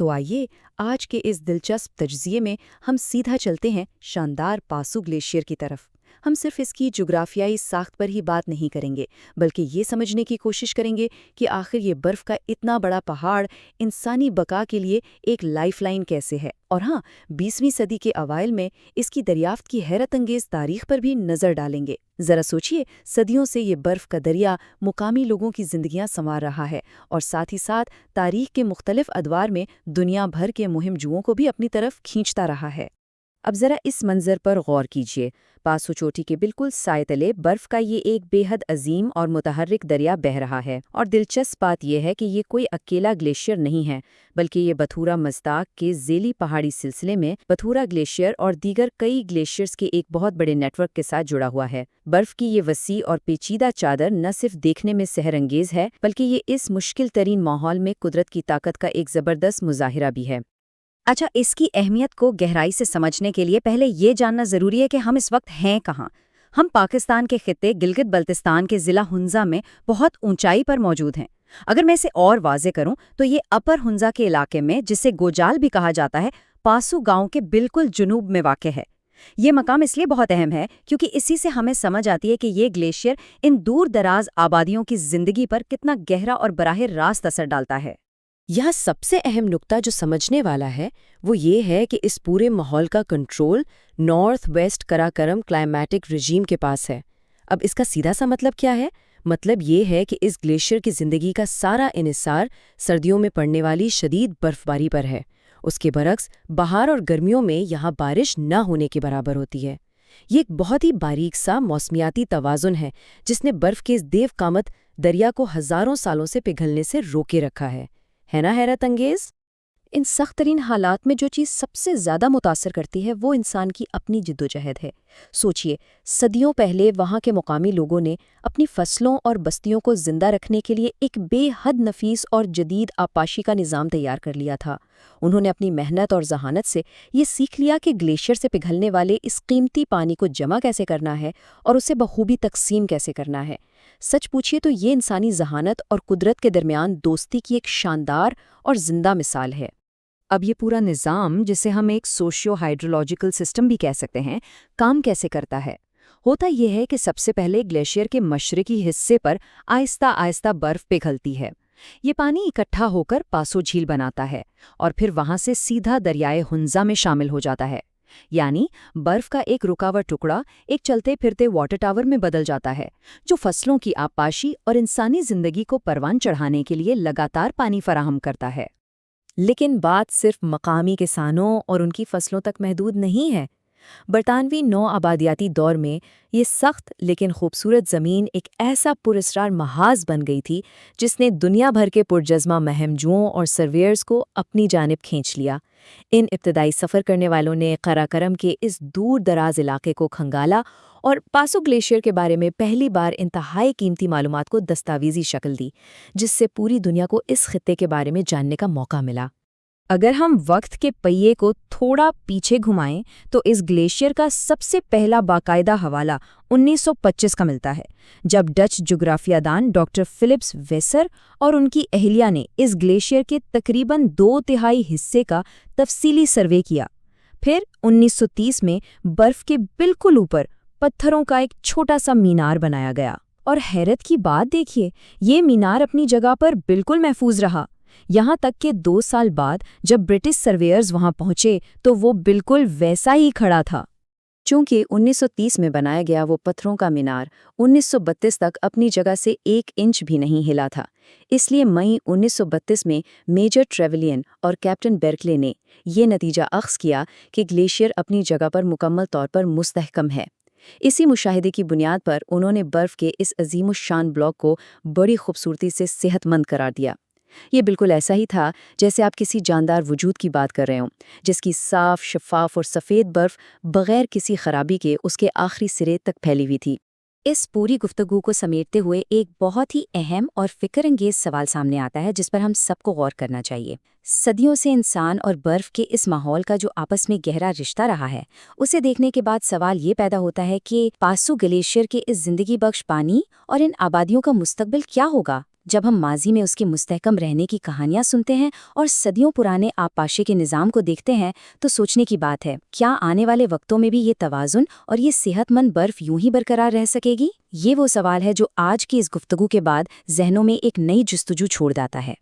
تو آئیے آج کے اس دلچسپ تجزیے میں ہم سیدھا چلتے ہیں شاندار پاسو گلیشیئر کی طرف۔ ہم صرف اس کی جغرافیائی ساخت پر ہی بات نہیں کریں گے، بلکہ یہ سمجھنے کی کوشش کریں گے کہ آخر یہ برف کا اتنا بڑا پہاڑ انسانی بقا کے لیے ایک لائف لائن کیسے ہے۔ اور ہاں، 20ویں صدی کے اوائل میں اس کی دریافت کی حیرت انگیز تاریخ پر بھی نظر ڈالیں گے۔ ذرا سوچئے، صدیوں سے یہ برف کا دریا مقامی لوگوں کی زندگیاں سنوار رہا ہے اور ساتھ ہی ساتھ تاریخ کے مختلف ادوار میں دنیا بھر کے مہم جوؤں کو بھی اپنی طرف کھینچتا رہا ہے۔ اب ذرا اس منظر پر غور کیجیے۔ پاسو چوٹی کے بالکل سائے تلے برف کا یہ ایک بے حد عظیم اور متحرک دریا بہہ رہا ہے، اور دلچسپ بات یہ ہے کہ یہ کوئی اکیلا گلیشیئر نہیں ہے، بلکہ یہ بتھورا مزداق کے ذیلی پہاڑی سلسلے میں بتھورا گلیشیئر اور دیگر کئی گلیشیئرز کے ایک بہت بڑے نیٹ ورک کے ساتھ جڑا ہوا ہے۔ برف کی یہ وسیع اور پیچیدہ چادر نہ صرف دیکھنے میں سحر انگیز ہے، بلکہ یہ اس مشکل ترین ماحول میں قدرت کی طاقت کا ایک زبردست مظاہرہ بھی ہے۔ اچھا، اس کی اہمیت کو گہرائی سے سمجھنے کے لیے پہلے یہ جاننا ضروری ہے کہ ہم اس وقت ہیں کہاں۔ ہم پاکستان کے خطے گلگت بلتستان کے ضلع ہنزا میں بہت اونچائی پر موجود ہیں۔ اگر میں اسے اور واضح کروں تو یہ اپر ہنزا کے علاقے میں، جسے گوجال بھی کہا جاتا ہے، پاسو گاؤں کے بالکل جنوب میں واقع ہے۔ یہ مقام اس لیے بہت اہم ہے کیونکہ اسی سے ہمیں سمجھ آتی ہے کہ یہ گلیشیئر ان دور دراز آبادیوں کی زندگی پر کتنا گہرا اور براہ راست اثر ڈالتا ہے۔ یہاں سب سے اہم نقطہ جو سمجھنے والا ہے وہ یہ ہے کہ اس پورے ماحول کا control north west Karakoram climatic regime کے پاس ہے۔ اب اس کا سیدھا سا مطلب کیا ہے؟ مطلب یہ ہے کہ اس گلیشیئر کی زندگی کا سارا انحصار سردیوں میں پڑنے والی شدید برف باری پر ہے۔ اس کے برعکس بہار اور گرمیوں میں یہاں بارش نہ ہونے کے برابر ہوتی ہے۔ یہ ایک بہت ہی باریک سا موسمیاتی توازن ہے جس نے برف کے اس دیو قامت دریا کو ہزاروں سالوں سے پگھلنے سے روکے رکھا ہے نا حیرت انگیز؟ ان سخت ترین حالات میں جو چیز سب سے زیادہ متاثر کرتی ہے وہ انسان کی اپنی جدوجہد ہے۔ سوچئے، صدیوں پہلے وہاں کے مقامی لوگوں نے اپنی فصلوں اور بستیوں کو زندہ رکھنے کے لیے ایک بے حد نفیس اور جدید آبپاشی کا نظام تیار کر لیا تھا۔ انہوں نے اپنی محنت اور ذہانت سے یہ سیکھ لیا کہ گلیشیئر سے پگھلنے والے اس قیمتی پانی کو جمع کیسے کرنا ہے اور اسے بخوبی تقسیم کیسے کرنا ہے۔ سچ پوچھئے تو یہ انسانی ذہانت اور قدرت کے درمیان دوستی کی ایک شاندار اور زندہ مثال ہے۔ اب یہ پورا نظام، جسے ہم ایک سوشیو ہائیڈرولوجیکل سسٹم بھی کہہ سکتے ہیں، کام کیسے کرتا ہے؟ ہوتا یہ ہے کہ سب سے پہلے گلیشیئر کے مشرقی حصے پر آہستہ آہستہ برف پگھلتی ہے۔ یہ پانی اکٹھا ہو کر پاسو جھیل بناتا ہے اور پھر وہاں سے سیدھا دریائے ہنزا میں شامل ہو جاتا ہے۔ یعنی برف کا ایک رکا ہوا ٹکڑا ایک چلتے پھرتے واٹر ٹاور میں بدل جاتا ہے، جو فصلوں کی آبپاشی اور انسانی زندگی کو پروان چڑھانے کے لیے لگاتار پانی فراہم کرتا ہے۔ لیکن بات صرف مقامی کسانوں اور ان کی فصلوں تک محدود نہیں ہے۔ برطانوی نو آبادیاتی دور میں یہ سخت لیکن خوبصورت زمین ایک ایسا پراسرار محاذ بن گئی تھی جس نے دنیا بھر کے پرجزمہ مہم جوؤں اور سرویئرز کو اپنی جانب کھینچ لیا۔ ان ابتدائی سفر کرنے والوں نے قراقرم کے اس دور دراز علاقے کو کھنگالا اور پاسو گلیشیئر کے بارے میں پہلی بار انتہائی قیمتی معلومات کو دستاویزی شکل دی، جس سے پوری دنیا کو اس خطے کے بارے میں جاننے کا موقع ملا۔ اگر ہم وقت کے پہیے کو تھوڑا پیچھے گھمائیں تو اس گلیشیئر کا سب سے پہلا باقاعدہ حوالہ 1925 کا ملتا ہے، جب ڈچ جغرافیہ دان ڈاکٹر فلپس ویسر اور ان کی اہلیہ نے اس گلیشیئر کے تقریباً 2/3 حصے کا تفصیلی سروے کیا۔ پھر 1930 میں برف کے بالکل اوپر پتھروں کا ایک چھوٹا سا مینار بنایا گیا، اور حیرت کی بات دیکھیے، یہ مینار اپنی جگہ پر بالکل محفوظ رہا، یہاں تک کہ 2 سال بعد جب برٹش سرویئرز وہاں پہنچے تو وہ بالکل ویسا ہی کھڑا تھا۔ چونکہ 1930 میں بنایا گیا وہ پتھروں کا مینار 1932 تک اپنی جگہ سے 1 انچ بھی نہیں ہلا تھا، اس لیے مئی 1932 میں میجر ٹریولین اور کیپٹن بیرکلے نے یہ نتیجہ اخذ کیا کہ گلیشیئر اپنی جگہ پر مکمل طور پر مستحکم ہے۔ اسی مشاہدے کی بنیاد پر انہوں نے برف کے اس عظیم الشان بلاک کو بڑی خوبصورتی سے صحت مند قرار دیا۔ یہ بالکل ایسا ہی تھا جیسے آپ کسی جاندار وجود کی بات کر رہے ہوں، جس کی صاف، شفاف اور سفید برف بغیر کسی خرابی کے اس کے آخری سرے تک پھیلی ہوئی تھی۔ اس پوری گفتگو کو سمیٹتے ہوئے ایک بہت ہی اہم اور فکر انگیز سوال سامنے آتا ہے جس پر ہم سب کو غور کرنا چاہیے۔ صدیوں سے انسان اور برف کے اس ماحول کا جو آپس میں گہرا رشتہ رہا ہے، اسے دیکھنے کے بعد سوال یہ پیدا ہوتا ہے کہ پاسو گلیشیئر کے اس زندگی بخش پانی اور ان آبادیوں کا مستقبل کیا ہوگا؟ جب ہم ماضی میں اس کے مستحکم رہنے کی کہانیاں سنتے ہیں اور صدیوں پرانے آبپاشے کے نظام کو دیکھتے ہیں تو سوچنے کی بات ہے، کیا آنے والے وقتوں میں بھی یہ توازن اور یہ صحت مند برف یوں ہی برقرار رہ سکے گی؟ یہ وہ سوال ہے جو آج کی اس گفتگو کے بعد ذہنوں میں ایک نئی جستجو چھوڑ جاتا ہے۔